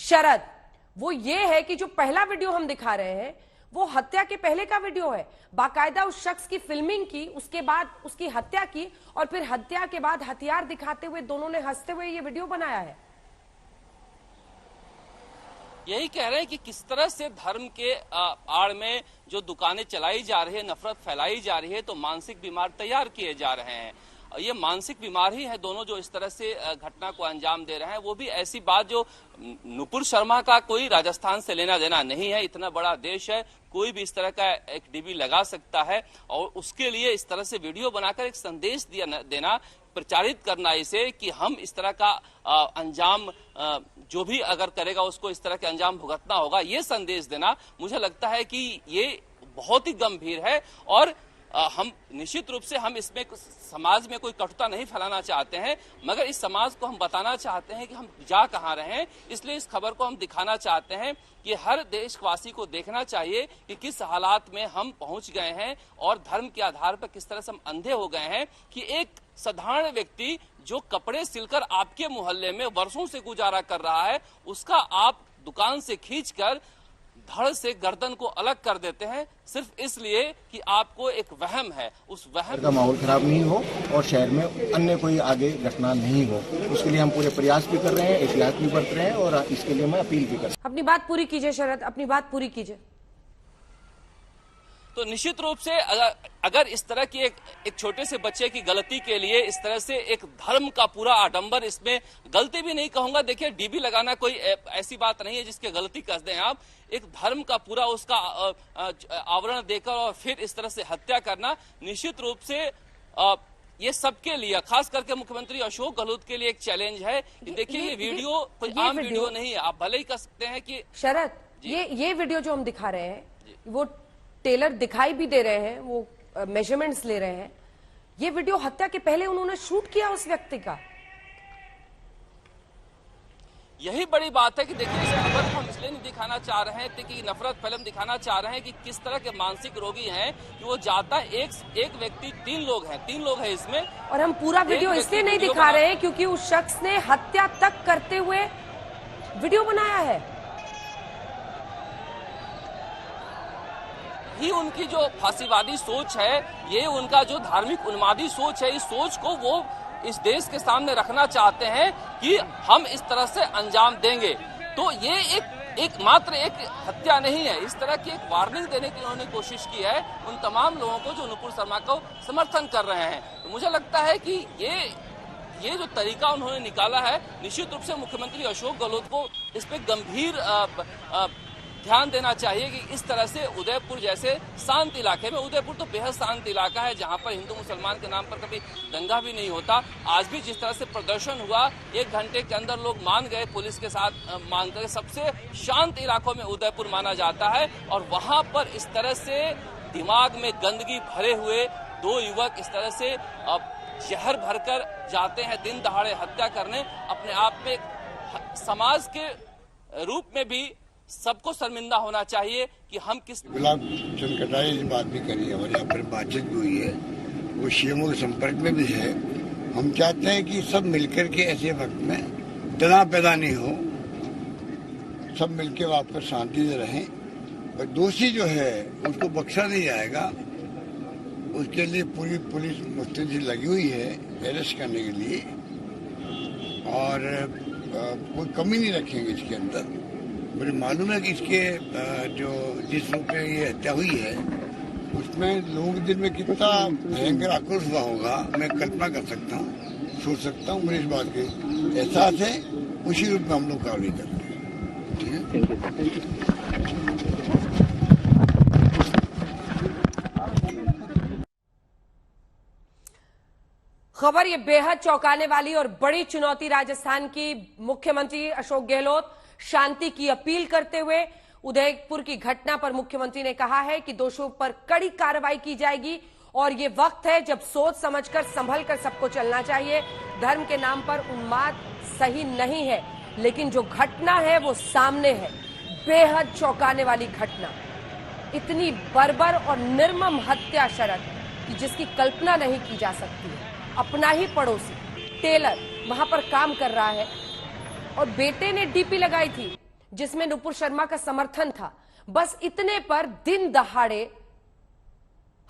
शरद, वो ये है कि जो पहला वीडियो हम दिखा रहे हैं वो हत्या के पहले का वीडियो है। बाकायदा उस शख्स की फिल्मिंग की, उसके बाद उसकी हत्या की और फिर हत्या के बाद हथियार दिखाते हुए दोनों ने हंसते हुए ये वीडियो बनाया है। यही कह रहे हैं कि किस तरह से धर्म के आड़ में जो दुकानें चलाई जा रही है, नफरत फैलाई जा रही है, तो मानसिक बीमार तैयार किए जा रहे हैं। ये मानसिक बीमार ही है दोनों जो इस तरह से घटना को अंजाम दे रहे हैं। वो भी ऐसी बात जो नुपुर शर्मा का कोई राजस्थान से लेना देना नहीं है। इतना बड़ा देश है, कोई भी इस तरह का एक डीबी लगा सकता है और उसके लिए इस तरह से वीडियो बनाकर एक संदेश देना, प्रचारित करना इसे कि हम इस तरह का अंजाम जो भी अगर करेगा उसको इस तरह के अंजाम भुगतना होगा, ये संदेश देना, मुझे लगता है कि ये बहुत ही गंभीर है। और हम निश्चित रूप से हम इसमें समाज में कोई कटुता नहीं फैलाना चाहते हैं, मगर इस समाज को हम बताना चाहते हैं कि हम जा कहाँ रहे हैं। इसलिए इस खबर को हम दिखाना चाहते हैं कि हर देशवासी को देखना चाहिए कि किस हालात में हम पहुंच गए हैं और धर्म के आधार पर किस तरह से हम अंधे हो गए हैं कि एक साधारण व्यक्ति जो कपड़े सिलकर आपके मोहल्ले में वर्षों से गुजारा कर रहा है, उसका आप दुकान से खींचकर धड़ से गर्दन को अलग कर देते हैं सिर्फ इसलिए कि आपको एक वहम है। उस वहम का माहौल खराब नहीं हो और शहर में अन्य कोई आगे घटना नहीं हो, उसके लिए हम पूरे प्रयास भी कर रहे हैं, एहतियात भी बरत रहे हैं और इसके लिए मैं अपील भी कर रहा हूं। अपनी बात पूरी कीजिए शरद, अपनी बात पूरी कीजिए। तो निश्चित रूप से अगर इस तरह की एक छोटे से बच्चे की गलती के लिए इस तरह से एक धर्म का पूरा आडंबर, इसमें गलती भी नहीं कहूंगा, देखिए डीबी लगाना कोई ऐसी बात नहीं है जिसके गलती कस दें आप। एक धर्म का पूरा उसका आवरण देकर और फिर इस तरह से हत्या करना निश्चित रूप से ये सबके लिए, खास करके मुख्यमंत्री अशोक गहलोत के लिए एक चैलेंज है। देखिए ये वीडियो कोई आम वीडियो नहीं है, आप भले ही कह सकते हैं कि शरद ये वीडियो जो हम दिखा रहे हैं वो टेलर दिखाई भी दे रहे हैं, वो मेजरमेंट्स ले रहे हैं। ये वीडियो हत्या के पहले उन्होंने शूट किया उस व्यक्ति का। यही बड़ी बात है कि देखिए इस खबर को हम इसलिए नहीं दिखाना चाह रहे हैं कि नफरत फिल्म दिखाना चाह रहे हैं कि किस तरह के मानसिक रोगी हैं कि वो जाता है एक व्यक्ति, तीन लोग हैं इसमें। और हम पूरा वीडियो इसलिए नहीं दिखा रहे हैं क्योंकि उस शख्स ने हत्या तक करते हुए वीडियो बनाया है। ही उनकी जो फांसीवादी सोच है, ये उनका जो धार्मिक उन्मादी सोच है, इस सोच को वो इस देश के सामने रखना चाहते हैं कि हम इस तरह से अंजाम देंगे। तो ये एक मात्र एक हत्या नहीं है, इस तरह की एक वार्निंग देने की उन्होंने कोशिश की है उन तमाम लोगों को जो नुपुर शर्मा को समर्थन कर रहे हैं। तो मुझे लगता है कि ये जो तरीका उन्होंने निकाला है, निश्चित रूप से मुख्यमंत्री अशोक गहलोत को इस पे गंभीर ध्यान देना चाहिए कि इस तरह से उदयपुर जैसे शांत इलाके में, उदयपुर तो बेहद शांत इलाका है जहां पर हिंदू मुसलमान के नाम पर कभी दंगा भी नहीं होता, आज भी जिस तरह से प्रदर्शन हुआ 1 घंटे के अंदर लोग मान गए, पुलिस के साथ मान गए। सबसे शांत इलाकों में उदयपुर माना जाता है और वहां पर इस तरह से दिमाग में गंदगी भरे हुए 2 युवक इस तरह से जहर भरकर जाते हैं दिन दहाड़े हत्या करने। अपने आप में समाज के रूप में भी सबको शर्मिंदा होना चाहिए कि हम किस गुलाब चंद कटारिया से बात भी करी है और यहाँ पर बातचीत भी हुई है, वो सीएमओ के संपर्क में भी है। हम चाहते हैं कि सब मिलकर के ऐसे वक्त में तनाव पैदा नहीं हो, सब मिलकर वापस शांति से रहें। और दोषी जो है उसको बख्शा नहीं जाएगा, उसके लिए पूरी पुलिस मुस्तैदी लगी हुई है अरेस्ट करने के लिए और कोई कमी नहीं रखेंगे इसके अंदर। मुझे मालूम है कि इसके जो जिस रूप में ये हत्या हुई है उसमें लोगों के दिल में कितना भयंकर आक्रोश हुआ होगा, मैं कल्पना कर सकता हूँ, सोच सकता हूँ। मुझे इस बात के एहसास है, उसी रूप में हम लोग कार्रवाई कर रहे हैं। ठीक है। खबर ये बेहद चौंकाने वाली और बड़ी चुनौती राजस्थान की। मुख्यमंत्री अशोक गहलोत शांति की अपील करते हुए उदयपुर की घटना पर मुख्यमंत्री ने कहा है कि दोषियों पर कड़ी कार्रवाई की जाएगी और ये वक्त है जब सोच समझकर संभल कर सबको चलना चाहिए। धर्म के नाम पर उन्माद सही नहीं है, लेकिन जो घटना है वो सामने है। बेहद चौंकाने वाली घटना, इतनी बर्बर और निर्मम हत्या शरद कि जिसकी कल्पना नहीं की जा सकती है। अपना ही पड़ोसी टेलर वहां पर काम कर रहा है और बेटे ने डीपी लगाई थी जिसमें नुपुर शर्मा का समर्थन था, बस इतने पर दिन दहाड़े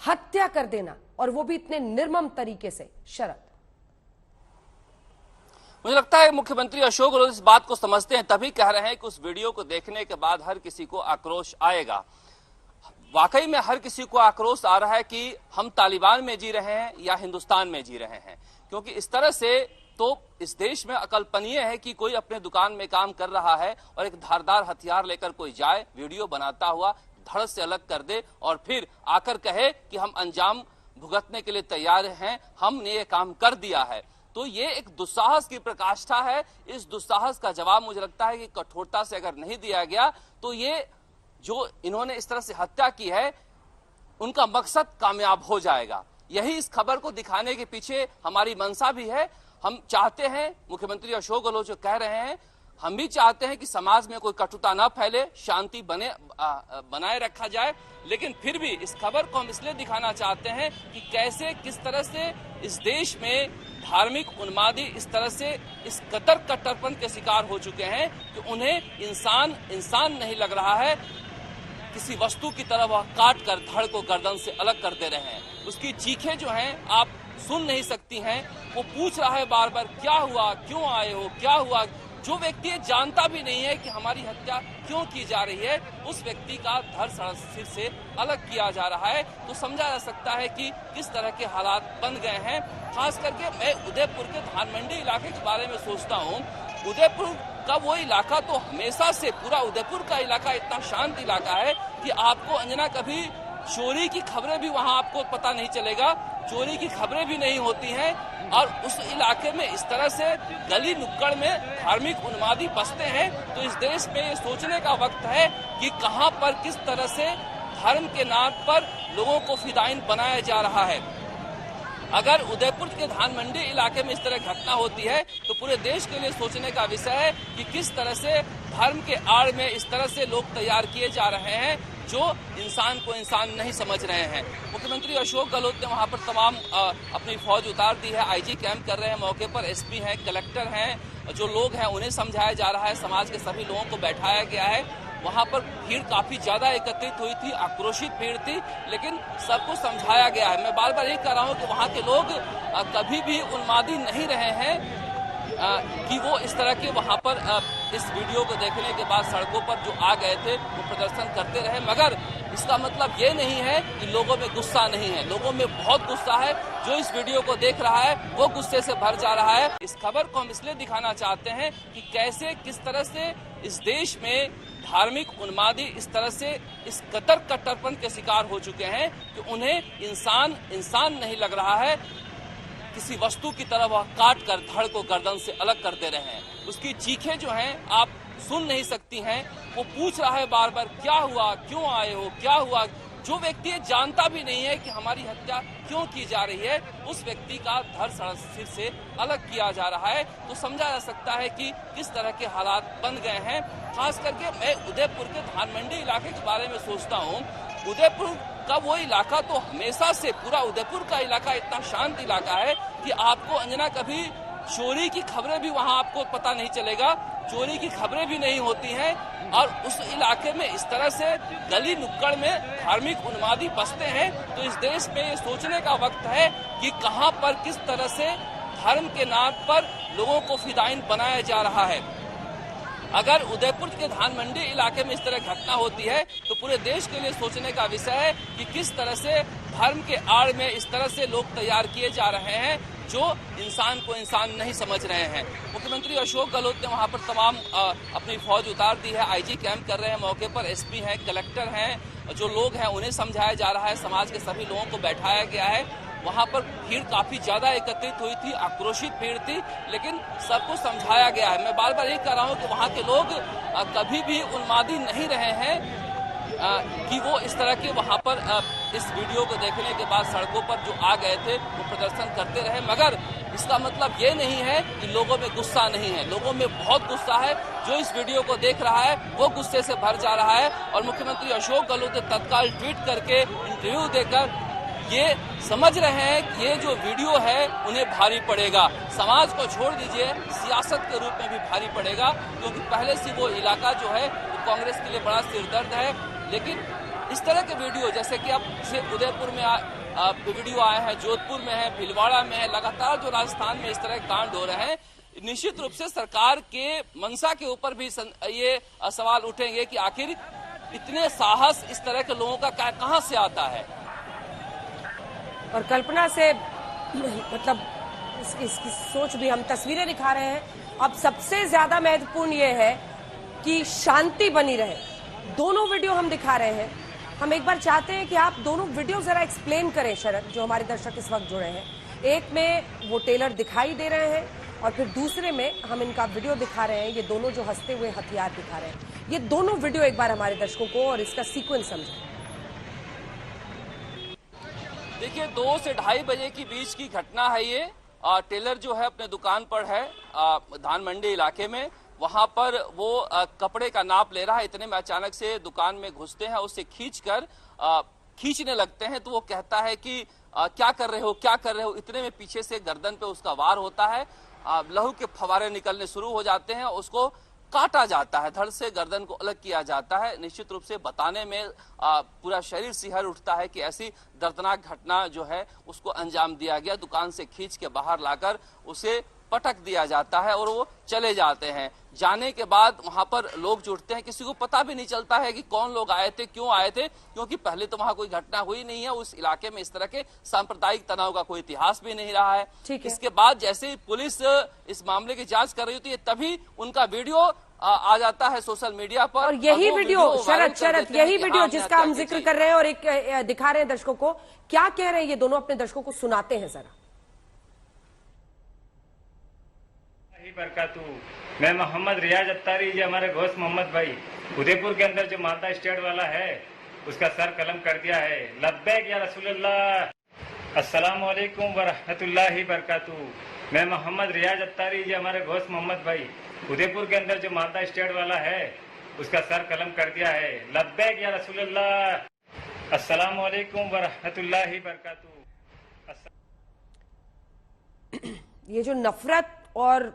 हत्या कर देना, और वो भी इतने निर्मम तरीके से। शरद, मुझे लगता है मुख्यमंत्री अशोक गहलोत इस बात को समझते हैं, तभी कह रहे हैं कि उस वीडियो को देखने के बाद हर किसी को आक्रोश आएगा। वाकई में हर किसी को आक्रोश आ रहा है कि हम तालिबान में जी रहे हैं या हिंदुस्तान में जी रहे हैं, क्योंकि इस तरह से तो इस देश में अकल्पनीय है कि कोई अपने दुकान में काम कर रहा है और एक धारदार हथियार लेकर कोई जाए, वीडियो बनाता हुआ धड़ से अलग कर दे और फिर आकर कहे कि हम अंजाम भुगतने के लिए तैयार हैं, हमने ये काम कर दिया है। तो ये एक दुस्साहस की प्रकाष्ठा है। इस दुस्साहस का जवाब मुझे लगता है कि कठोरता से अगर नहीं दिया गया तो ये जो इन्होंने इस तरह से हत्या की है उनका मकसद कामयाब हो जाएगा। यही इस खबर को दिखाने के पीछे हमारी मंशा भी है। हम चाहते हैं, मुख्यमंत्री अशोक गहलोत जो कह रहे हैं, हम भी चाहते हैं कि समाज में कोई कटुता न फैले, शांति बनाए रखा जाए, लेकिन फिर भी इस खबर को हम इसलिए दिखाना चाहते हैं कि कैसे किस तरह से इस देश में धार्मिक उन्मादी इस तरह से इस कतर कट्टरपन के शिकार हो चुके हैं कि उन्हें इंसान नहीं लग रहा है, किसी वस्तु की तरह वह काट कर धड़ को गर्दन से अलग कर दे रहे हैं। उसकी चीखें जो हैं आप सुन नहीं सकती हैं। वो पूछ रहा है बार बार, क्या हुआ, क्यों आए हो, क्या हुआ। जो व्यक्ति जानता भी नहीं है कि हमारी हत्या क्यों की जा रही है, उस व्यक्ति का धड़ सिर से अलग किया जा रहा है। तो समझा जा सकता है कि किस तरह के हालात बन गए हैं। खास करके मैं उदयपुर के धान मंडी इलाके के बारे में सोचता हूँ। उदयपुर का वो इलाका तो हमेशा से, पूरा उदयपुर का इलाका इतना शांत इलाका है कि आपको अंजना कभी चोरी की खबरें भी वहां आपको पता नहीं चलेगा, चोरी की खबरें भी नहीं होती हैं। और उस इलाके में इस तरह से गली नुक्कड़ में धार्मिक उन्मादी बसते हैं। तो इस देश में ये सोचने का वक्त है कि कहां पर किस तरह से धर्म के नाम पर लोगों को फिदायीन बनाया जा रहा है। अगर उदयपुर के धान मंडी इलाके में इस तरह घटना होती है तो पूरे देश के लिए सोचने का विषय है कि किस तरह से धर्म के आड़ में इस तरह से लोग तैयार किए जा रहे हैं जो इंसान को इंसान नहीं समझ रहे हैं। मुख्यमंत्री अशोक गहलोत ने वहां पर तमाम अपनी फौज उतार दी है, आईजी कैंप कर रहे हैं, मौके पर एसपी हैं, कलेक्टर हैं, जो लोग हैं उन्हें समझाया जा रहा है, समाज के सभी लोगों को बैठाया गया है। वहां पर भीड़ काफी ज्यादा एकत्रित हुई थी, आक्रोशित भीड़ थी, लेकिन सबको समझाया गया है। मैं बार बार यही कह रहा हूं कि वहां के लोग कभी भी उन्मादी नहीं रहे हैं कि वो इस तरह के वहां पर इस वीडियो को देखने के बाद सड़कों पर जो आ गए थे वो प्रदर्शन करते रहे। मगर इसका मतलब ये नहीं है कि लोगों में गुस्सा नहीं है, लोगों में बहुत गुस्सा है। जो इस वीडियो को देख रहा है वो गुस्से से भर जा रहा है। इस खबर को हम इसलिए दिखाना चाहते हैं कि कैसे किस तरह से इस देश में धार्मिक उन्मादी इस तरह से इस कतर कट्टरपन के शिकार हो चुके हैं कि उन्हें इंसान नहीं लग रहा है, किसी वस्तु की तरह वह काट कर धड़ को गर्दन से अलग कर दे रहे हैं। उसकी चीखें जो हैं आप सुन नहीं सकती हैं। वो पूछ रहा है बार बार, क्या हुआ, क्यों आए हो, क्या हुआ। जो व्यक्ति जानता भी नहीं है कि हमारी हत्या क्यों की जा रही है, उस व्यक्ति का धड़ सिर से अलग किया जा रहा है। तो समझा जा सकता है कि किस तरह के हालात बन गए हैं। खास करके मैं उदयपुर के धान मंडी इलाके के बारे में सोचता हूँ। उदयपुर का वो इलाका तो हमेशा से, पूरा उदयपुर का इलाका इतना शांत इलाका है कि आपको अंजना कभी चोरी की खबरें भी वहां आपको पता नहीं चलेगा, चोरी की खबरें भी नहीं होती हैं। और उस इलाके में इस तरह से गली नुक्कड़ में धार्मिक उन्मादी बसते हैं। तो इस देश में ये सोचने का वक्त है कि कहां पर किस तरह से धर्म के नाम पर लोगों को फिदायीन बनाया जा रहा है। अगर उदयपुर के धान मंडी इलाके में इस तरह घटना होती है तो पूरे देश के लिए सोचने का विषय है कि किस तरह से धर्म के आड़ में इस तरह से लोग तैयार किए जा रहे हैं जो इंसान को इंसान नहीं समझ रहे हैं। मुख्यमंत्री अशोक गहलोत ने वहां पर तमाम अपनी फौज उतार दी है, आईजी कैंप कर रहे हैं, मौके पर एसपी हैं, कलेक्टर हैं, जो लोग हैं उन्हें समझाया जा रहा है, समाज के सभी लोगों को बैठाया गया है। वहां पर भीड़ काफी ज्यादा एकत्रित हुई थी, आक्रोशित भीड़ थी, लेकिन सबको समझाया गया है। मैं बार बार यही कह रहा हूं कि वहां के लोग कभी भी उन्मादी नहीं रहे हैं कि वो इस तरह के वहां पर इस वीडियो को देखने के बाद सड़कों पर जो आ गए थे वो प्रदर्शन करते रहे। मगर इसका मतलब ये नहीं है कि लोगों में गुस्सा नहीं है, लोगों में बहुत गुस्सा है। जो इस वीडियो को देख रहा है वो गुस्से से भर जा रहा है। और मुख्यमंत्री अशोक गहलोत ने तत्काल ट्वीट करके, इंटरव्यू देकर ये समझ रहे हैं कि ये जो वीडियो है उन्हें भारी पड़ेगा, समाज को छोड़ दीजिए सियासत के रूप में भी भारी पड़ेगा, क्योंकि पहले से वो इलाका जो है वो कांग्रेस के लिए बड़ा सिरदर्द है। लेकिन इस तरह के वीडियो जैसे कि अब उदयपुर में वीडियो आए हैं, जोधपुर में है, भीलवाड़ा में है, लगातार जो राजस्थान में इस तरह के कांड हो रहे हैं, निश्चित रूप से सरकार के मंशा के ऊपर भी ये सवाल उठेंगे कि आखिर इतने साहस इस तरह के लोगों का कहां से आता है। और कल्पना से मतलब इसकी सोच भी हम तस्वीरें दिखा रहे हैं। अब सबसे ज्यादा महत्वपूर्ण ये है कि शांति बनी रहे। दोनों वीडियो हम दिखा रहे हैं। हम एक बार चाहते हैं कि आप दोनों वीडियो जरा एक्सप्लेन करें शरद, जो हमारे दर्शक इस वक्त जुड़े हैं। एक में वो टेलर दिखाई दे रहे हैं और फिर दूसरे में हम इनका वीडियो दिखा रहे हैं। ये दोनों जो हंसते हुए हथियार दिखा रहे हैं, ये दोनों वीडियो एक बार हमारे दर्शकों को और इसका सीक्वेंस समझें। देखिए 2 से 2:30 बजे के बीच की घटना है ये। टेलर जो है अपने दुकान पर है धान मंडी इलाके में, वहां पर वो कपड़े का नाप ले रहा है। इतने में अचानक से दुकान में घुसते हैं, उससे खींचने लगते हैं। तो वो कहता है कि क्या कर रहे हो, क्या कर रहे हो। इतने में पीछे से गर्दन पे उसका वार होता है, लहू के फवारे निकलने शुरू हो जाते हैं, उसको काटा जाता है, धड़ से गर्दन को अलग किया जाता है। निश्चित रूप से बताने में पूरा शरीर सिहर उठता है कि ऐसी दर्दनाक घटना जो है उसको अंजाम दिया गया। दुकान से खींच के बाहर लाकर उसे पटक दिया जाता है और वो चले जाते हैं। जाने के बाद वहां पर लोग जुटते हैं, किसी को पता भी नहीं चलता है कि कौन लोग आए थे, क्यों आए थे, क्योंकि पहले तो वहां कोई घटना हुई नहीं है। उस इलाके में इस तरह के सांप्रदायिक तनाव का कोई इतिहास भी नहीं रहा है। इसके बाद जैसे ही पुलिस इस मामले की जांच कर रही होती है, तभी उनका वीडियो आ जाता है सोशल मीडिया पर। और यही वीडियो शरद यही वीडियो जिसका हम जिक्र कर रहे हैं और एक दिखा रहे हैं दर्शकों को। क्या कह रहे हैं ये दोनों, अपने दर्शकों को सुनाते हैं जरा। बरकातू, मैं मोहम्मद रियाज अत्तारी, ये हमारे घोष मोहम्मद भाई उदयपुर के अंदर जो माता स्टेट वाला है उसका सर कलम कर दिया है। लब्बैक या रसूलुल्लाह, अस्सलाम वालेकुम व रहमतुल्लाहि बरकातू। मैं मोहम्मद रियाज अत्तारी, ये हमारे घोष मोहम्मद भाई उदयपुर के अंदर जो माता स्टेट वाला है उसका सर कलम कर दिया है। लब्बैक या रसूलुल्लाह, अस्सलाम वालेकुम व रहमतुल्लाहि बरकातू। ये जो नफरत और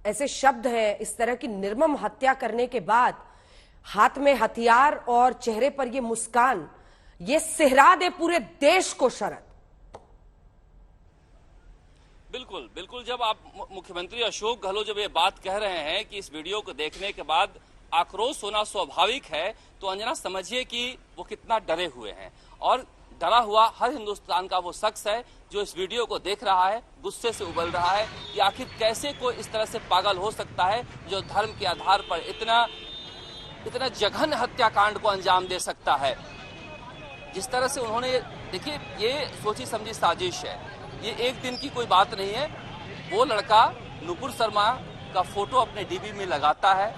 ऐसे शब्द हैं, इस तरह की निर्मम हत्या करने के बाद हाथ में हथियार और चेहरे पर ये मुस्कान, ये सिहरा दे पूरे देश को शरद। बिल्कुल बिल्कुल। जब आप मुख्यमंत्री अशोक गहलोत जब ये बात कह रहे हैं कि इस वीडियो को देखने के बाद आक्रोश होना स्वाभाविक है, तो अंजना समझिए कि वो कितना डरे हुए हैं। और डरा हुआ हर हिंदुस्तान का वो शख्स है जो इस वीडियो को देख रहा है, गुस्से से उबल रहा है कि आखिर कैसे कोई इस तरह से पागल हो सकता है जो धर्म के आधार पर इतना जघन्य हत्याकांड को अंजाम दे सकता है। जिस तरह से उन्होंने, देखिए ये सोची समझी साजिश है, ये एक दिन की कोई बात नहीं है। वो लड़का नुपुर शर्मा का फोटो अपने डीबी में लगाता है,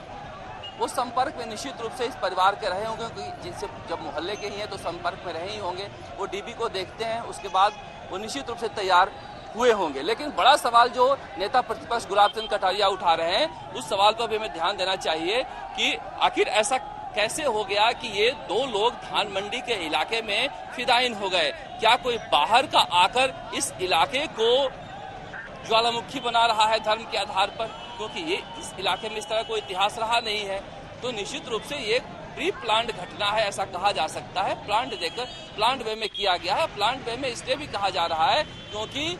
वो संपर्क में निश्चित रूप से इस परिवार के रहे होंगे, क्योंकि जिनसे जब मोहल्ले के ही हैं तो संपर्क में रहे ही होंगे। वो डीबी को देखते हैं, उसके बाद वो निश्चित रूप से तैयार हुए होंगे। लेकिन बड़ा सवाल जो नेता प्रतिपक्ष गुलाब चंद कटारिया उठा रहे हैं, उस सवाल पर भी हमें ध्यान देना चाहिए कि आखिर ऐसा कैसे हो गया कि ये 2 लोग धान मंडी के इलाके में फिदायीन हो गए। क्या कोई बाहर का आकर इस इलाके को ज्वालामुखी बना रहा है धर्म के आधार पर, क्योंकि ये इस इलाके में इस तरह कोई इतिहास रहा नहीं है। तो निश्चित रूप से ये प्री प्लान्ड घटना है, ऐसा कहा जा सकता है। प्लान्ड वे में किया गया है। प्लान्ड वे में इसलिए भी कहा जा रहा है क्योंकि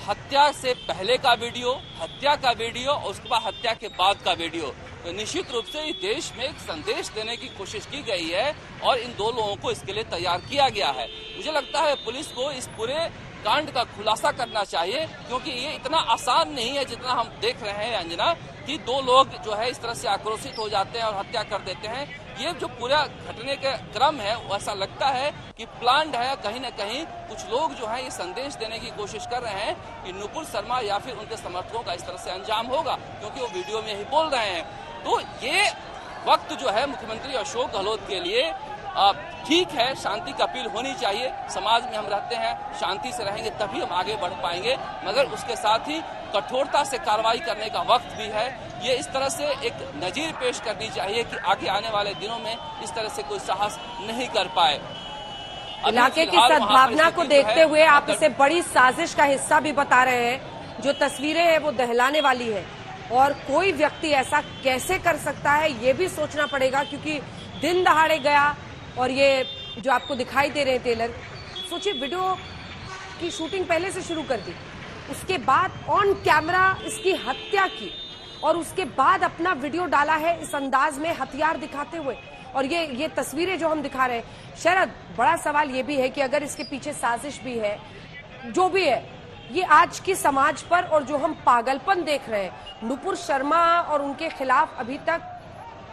हत्या से पहले का वीडियो, हत्या का वीडियो और उसके बाद हत्या के बाद का वीडियो, तो निश्चित रूप से इस देश में एक संदेश देने की कोशिश की गई है और इन 2 लोगों को इसके लिए तैयार किया गया है। मुझे लगता है पुलिस को इस पूरे कांड का खुलासा करना चाहिए, क्योंकि ये इतना आसान नहीं है जितना हम देख रहे हैं अंजना, कि 2 लोग जो है इस तरह से आक्रोशित हो जाते हैं और हत्या कर देते हैं। ये जो पूरा घटने का क्रम है वो ऐसा लगता है कि प्लान्ड है। कहीं न कहीं कुछ लोग जो है ये संदेश देने की कोशिश कर रहे हैं कि नुपुर शर्मा या फिर उनके समर्थकों का इस तरह से अंजाम होगा, क्योंकि वो वीडियो में यही बोल रहे हैं। तो ये वक्त जो है मुख्यमंत्री अशोक गहलोत के लिए ठीक है, शांति की अपील होनी चाहिए। समाज में हम रहते हैं, शांति से रहेंगे तभी हम आगे बढ़ पाएंगे, मगर उसके साथ ही कठोरता से कार्रवाई करने का वक्त भी है। ये इस तरह से एक नजीर पेश करनी चाहिए कि आगे आने वाले दिनों में इस तरह से कोई साहस नहीं कर पाए। इलाके की सद्भावना को देखते हुए आप इसे बड़ी साजिश का हिस्सा भी बता रहे हैं। जो तस्वीरें हैं वो दहलाने वाली है और कोई व्यक्ति ऐसा कैसे कर सकता है ये भी सोचना पड़ेगा, क्योंकि दिन दहाड़े गया और ये जो आपको दिखाई दे रहे हैं टेलर, सोचिए वीडियो की शूटिंग पहले से शुरू कर दी, उसके बाद ऑन कैमरा इसकी हत्या की और उसके बाद अपना वीडियो डाला है इस अंदाज में हथियार दिखाते हुए। और ये तस्वीरें जो हम दिखा रहे हैं, शरद, बड़ा सवाल ये भी है कि अगर इसके पीछे साजिश भी है, जो भी है, ये आज की समाज पर और जो हम पागलपन देख रहे हैं, नुपुर शर्मा और उनके खिलाफ अभी तक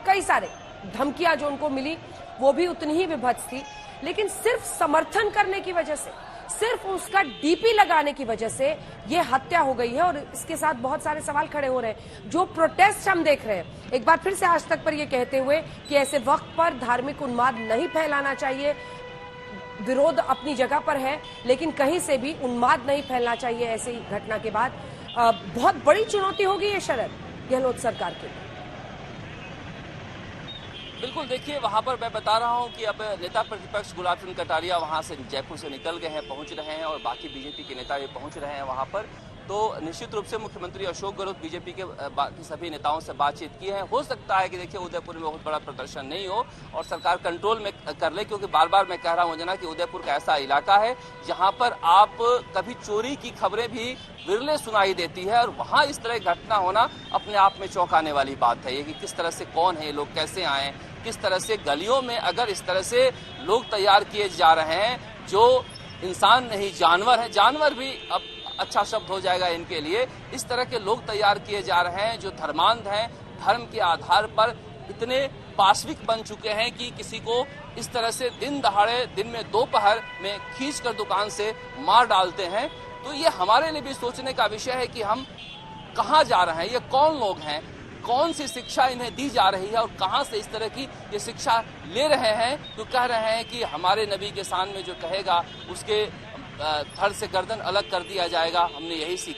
कई सारे धमकियां जो उनको मिली वो भी उतनी ही विभत्स थी, लेकिन सिर्फ समर्थन करने की वजह से, सिर्फ उसका डीपी लगाने की वजह से ये हत्या हो गई है। और इसके साथ बहुत सारे सवाल खड़े हो रहे हैं। जो प्रोटेस्ट हम देख रहे हैं, एक बार फिर से आज तक पर ये कहते हुए कि ऐसे वक्त पर धार्मिक उन्माद नहीं फैलाना चाहिए, विरोध अपनी जगह पर है, लेकिन कहीं से भी उन्माद नहीं फैलना चाहिए ऐसी घटना के बाद। बहुत बड़ी चुनौती होगी ये शरद गहलोत सरकार के लिए। बिल्कुल, देखिए वहां पर मैं बता रहा हूं कि अब नेता प्रतिपक्ष गुलाब चंद कटारिया वहां से जयपुर से निकल गए हैं, पहुंच रहे हैं और बाकी बीजेपी के नेता भी पहुंच रहे हैं वहां पर। तो निश्चित रूप से मुख्यमंत्री अशोक गहलोत बीजेपी के बाकी सभी नेताओं से बातचीत की है। हो सकता है कि देखिए उदयपुर में बहुत बड़ा प्रदर्शन नहीं हो और सरकार कंट्रोल में कर ले, क्योंकि बार बार मैं कह रहा हूं जना कि उदयपुर का ऐसा इलाका है जहां पर आप कभी चोरी की खबरें भी विरले सुनाई देती है और वहां इस तरह की घटना होना अपने आप में चौंकाने वाली बात है। ये कि किस तरह से, कौन है लोग, कैसे आए, किस तरह से गलियों में अगर इस तरह से लोग तैयार किए जा रहे हैं जो इंसान नहीं जानवर है, जानवर भी अब अच्छा शब्द हो जाएगा इनके लिए, इस तरह के लोग तैयार किए जा रहे हैं जो धर्मांध हैं, धर्म के आधार पर इतने पाशविक बन चुके हैं कि किसी को इस तरह से दिन दहाड़े, दिन में दोपहर में खींच कर दुकान से मार डालते हैं। तो ये हमारे लिए भी सोचने का विषय है कि हम कहाँ जा रहे हैं, ये कौन लोग हैं, कौन सी शिक्षा इन्हें दी जा रही है और कहां से इस तरह की ये शिक्षा ले रहे हैं। तो कह रहे हैं कि हमारे नबी के शान में जो कहेगा उसके धड़ से गर्दन अलग कर दिया जाएगा। हमने यही सीखा।